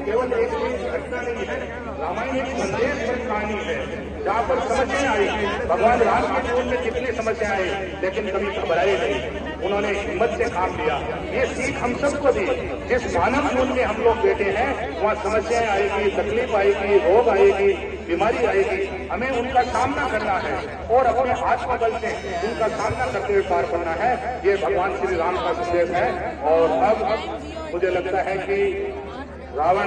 केवल एक घटना नहीं है, रामायण एक संदेश पर कहानी है जहाँ पर समस्याएं आई। भगवान राम के जीवन में कितनी समस्याएं आई, लेकिन कभी घबराए नहीं, उन्होंने हिम्मत से काम लिया। ये सीख हम सबको दी। जिस मानव जीवन में हम लोग बैठे हैं वहाँ समस्याएं आएगी, तकलीफ आएगी, रोग आएगी, बीमारी आएगी, हमें उनका सामना करना है और अपने आत्मबल से उनका सामना करते हुए पार करना है। ये भगवान श्री राम का संदेश है। और अब मुझे लगता है कि रावण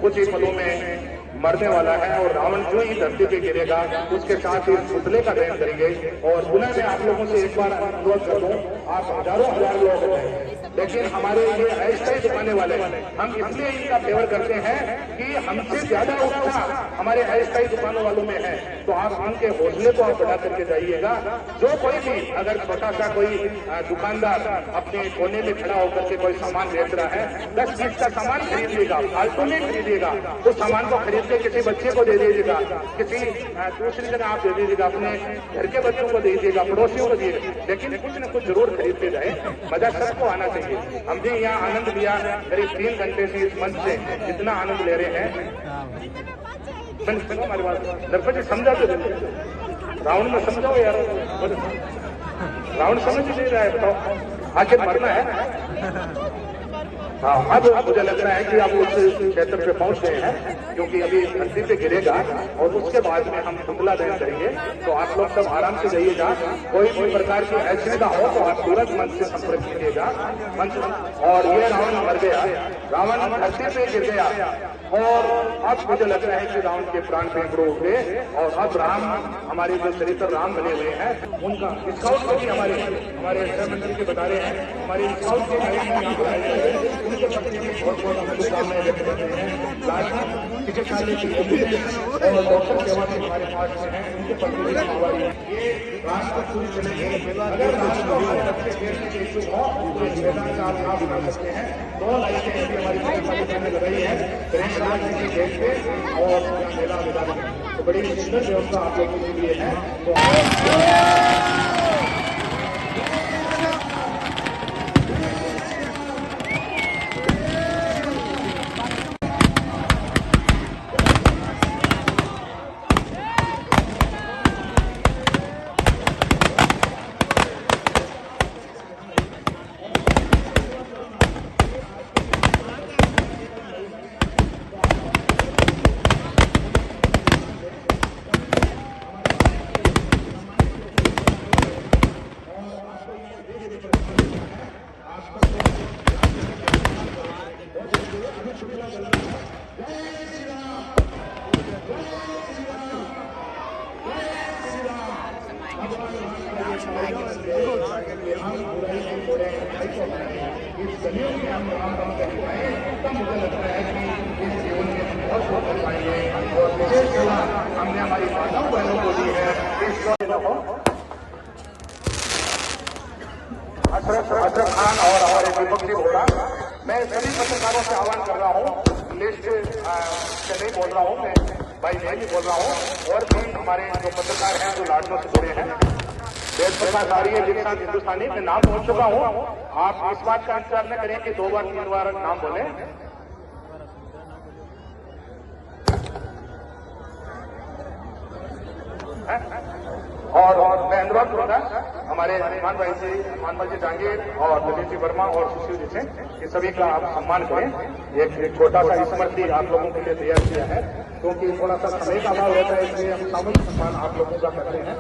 कुछ ही पलों में मरने वाला है और रावण जो ही धरती पे गिरेगा उसके साथ ही पुतले का दहन करेंगे। और पुनः मैं आप लोगों से एक बार अनुरोध कर दूं, आप हजारों हजार लोग हैं, लेकिन हमारे ये अस्थायी दुकाने वाले हम इसलिए इनका फेवर करते हैं कि हमसे ज्यादा उत्साह हमारे अस्थायी दुकानों वालों में है। तो आप उनके हौसले को आप बढ़ा करके जाइएगा। जो कोई भी अगर छोटा सा कोई दुकानदार अपने कोने में खड़ा होकर के कोई सामान बेच रहा है, 10-20 का सामान खरीदिएगा, फालतू नहीं खरीदिएगा। उस सामान को खरीद के किसी बच्चे को दे दीजिएगा, किसी दूसरी जगह आप दे दीजिएगा, अपने घर के बच्चों को दे दीजिएगा, पड़ोसियों को दीजिएगा, लेकिन कुछ न कुछ जरूर खरीद के जाए। मजा सबको आना चाहिए। हम भी यहाँ आनंद लिया, करीब 3 घंटे से इस मंच से इतना आनंद ले रहे हैं। हमारे पास दरपति समझा तो रावण में समझाओ यार, रावण समझ ही नहीं रहा है, बताओ आखिर मरना है। हाँ, अब मुझे लग रहा है कि आप उस क्षेत्र पे पहुंच गए हैं, क्योंकि अभी धरती पे गिरेगा और उसके बाद में हम पुतला दहन करेंगे। तो आप लोग सब आराम से जाइएगा। कोई भी प्रकार की असुविधा हो तो आप तुरंत मंच से संपर्क कीजिएगा। मंच और ये रावण मर गया, रावण धरती पे गिर गया और अब मुझे लग रहा है कि रावण के प्राण फेंक उठे और अब राम, हमारे जो चरित्र राम बने हुए हैं, उनका स्काउट को भी हमारे गृह मंत्री के बता रहे हैं, हमारे स्काउट के उनके प्रति भी बहुत बहुत शुभकामनाएं व्यक्त करते हैं। राजनीतिक चिकित्सालय की और डॉक्टर सेवा के हमारे पास में है, उनके प्रति भी हमारी ये राष्ट्र पूरी चलेगी। अगर राष्ट्र के इच्छुक हो तो इस मैदान का आप नाम बना सकते हैं। 2 लाइटें अभी हमारी नगरपालिका में लगाई है, प्रेमराज जी की गेट पे और मेला मैदान में, तो बड़ी सुंदर व्यवस्था आप लोगों के लिए है। हमने हमारी माताओं बहनों को दी है। अशरफ खान और हमारे दीपक जी होगा। मैं सभी पत्रकारों से आह्वान कर रहा हूँ, लिस्ट से नहीं बोल रहा हूँ मैं, भाई मैं भी बोल रहा हूँ, और भी हमारे जो पत्रकार हैं जो लाडनों से जुड़े हैं, देश प्रकाश आर्य दीक्षांत हिंदुस्तानी, मैं नाम पहुंच चुका हूँ। आप इस बात का इंतजार न करें कि 2 बार 3 बार नाम बोले। और मैं अनुरोध करूंगा हमारे हनुमान भाई जी, हनुमान भाई जी जांगीर और दिलीप जी वर्मा और सुशील जी से, ये सभी का आप सम्मान करें। एक छोटा सा स्मृति आप लोगों के लिए तैयार किया है, क्योंकि थोड़ा सा समय का अभाव रहता है, इसलिए हम सामूहिक सम्मान आप लोगों का करते हैं।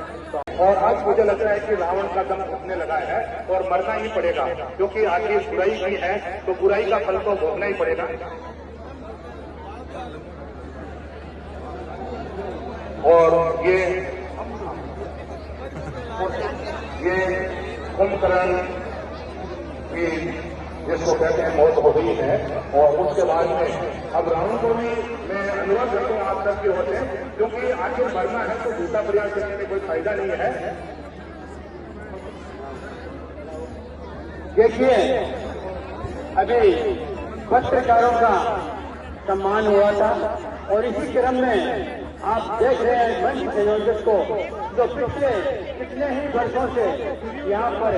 और आज मुझे लग रहा है कि रावण का दम घुटने लगा है और मरना ही पड़ेगा, क्योंकि आखिर बुराई की है तो बुराई का फल तो भोगना ही पड़ेगा। और ये कुंभकर्ण की जिसको कहते हैं मौत हो गई है, और उसके बाद में अब रावण को भी मैं अनुरोध करता हूँ आप सबके ओर से, क्योंकि आखिर मरना है तो दूसरा प्रयास करने में कोई फायदा नहीं है। देखिए, अभी पत्रकारों का सम्मान हुआ था और इसी क्रम में आप देख रहे हैं मंच संयोजक को, जो पिछले कितने ही वर्षों से यहाँ पर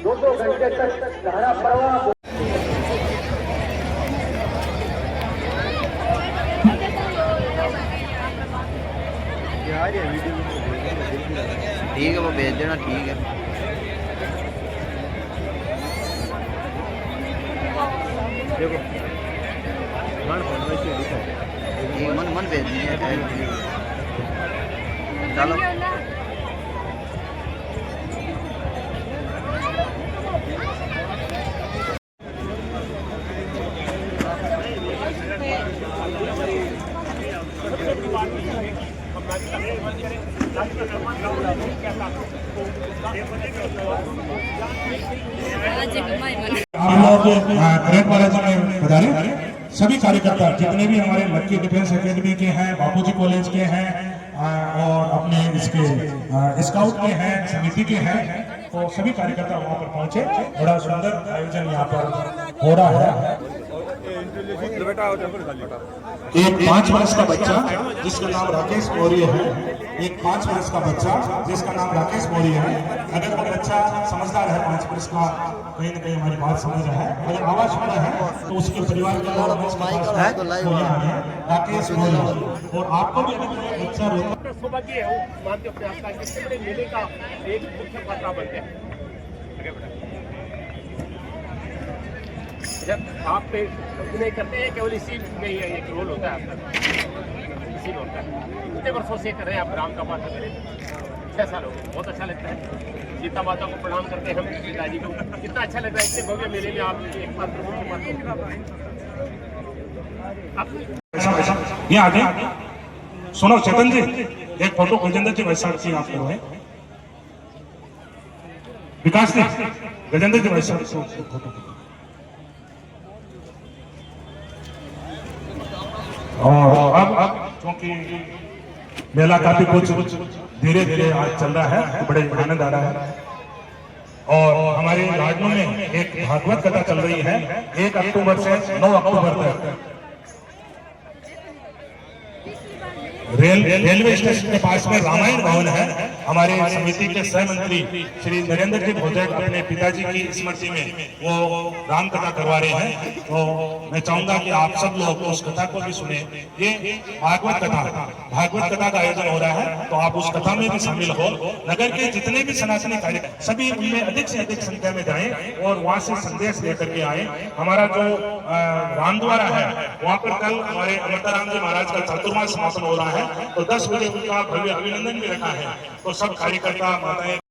2-2 घंटे तक धारा प्रवाह ठीक है, वो भेज देना, ठीक है। देखो ठीक, मन भेज दीजिए। चलो आप लोग करेंट कॉलेज में पधारे। सभी कार्यकर्ता जितने भी हमारे लक्की डिफेंस एकेडमी के हैं, बापूजी कॉलेज के हैं और अपने इसके स्काउट के हैं, समिति के हैं, तो सभी कार्यकर्ता वहां पर पहुंचे। बड़ा सुंदर आयोजन यहाँ पर हो रहा है। एक 5 वर्ष का बच्चा जिसका नाम राकेश मौर्य है, एक 5 वर्ष का बच्चा जिसका नाम राकेश मौर्य है। अगर वो बच्चा समझदार है, 5 वर्ष का, कहीं ना कहीं हमारी बात समझ रहा है, अगर आवाज सुन रहा है तो उसके परिवार के लोग राकेश मौर्य। और आपको भी अगर बच्चा रोता सौभाग्य है मानते अपने आप का इससे बड़े मेले का एक मुख्य पात्र बनते हैं। जब आप पे नहीं करते हैं, केवल इसी में ही एक रोल होता है आपका, इसी में होता है। कितने वर्षों से कर रहे हैं आप राम का पाठ करें? 6 साल हो गए। बहुत अच्छा लगता है। सीता माता को प्रणाम करते हैं हम, पिताजी को। कितना अच्छा लगता है इतने भव्य मेले में आप एक बार ये आगे सुनो चेतन जी, एक फोटो गजेंद्र जी वैसा की आप लोग हैं, विकास जी गजेंद्र जी वैसा फोटो। और अब क्योंकि मेला काफी कुछ धीरे धीरे आज चल रहा है, तो बड़े आनंद आ रहा है। और हमारे गार्डनों में एक भागवत कथा चल रही है 1 अक्टूबर से 9 अक्टूबर तक। रेलवे स्टेशन के पास में रामायण भवन है। हमारे समिति के सह मंत्री श्री नरेंद्र जी भोजक अपने पिताजी की स्मृति में वो राम कथा करवा रहे हैं। तो मैं चाहूंगा कि आप सब लोग उस कथा को भी सुने। ये भागवत कथा का आयोजन हो रहा है, तो आप उस कथा में भी शामिल हो। नगर के जितने भी सनातनी कार्य सभी उनमें अधिक से अधिक संख्या में जाएं और वहां से संदेश लेकर के आए। हमारा जो रामद्वारा है वहां पर कल हमारे अमृताराम जी महाराज का चातुर्मास समापन हो रहा है, तो 10 बजे उनका भव्य अभिनंदन भी रखा है। तो सब कार्यकर्ता माताएं